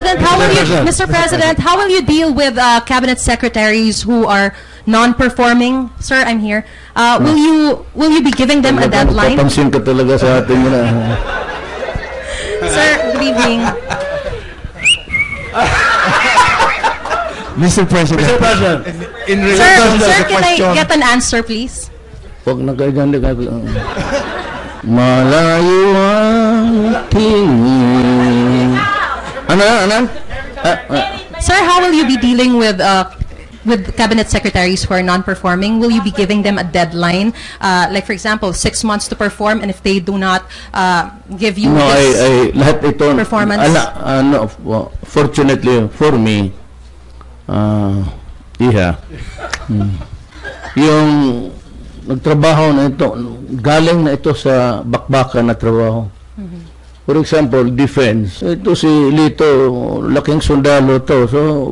President, how will you, Mr. President, how will you deal with cabinet secretaries who are non-performing? Sir, I'm here. Will you be giving them a deadline? Papansin ka talaga sa atin yun. Sir, good evening. Mr. President. In relation Sir, to the can I question, get an answer, please? Huwag na kayo dyan. Malayo ang tingin. Ano? Sir, how will you be dealing with cabinet secretaries who are non-performing? Will you be giving them a deadline, like for example, 6 months to perform, and if they do not give you this lahat ito, performance? Fortunately for me, yung nagtrabaho na ito, galing na ito sa bakbakan na trabaho. For example, defense. Ito si Lito, laking sundalo to. So,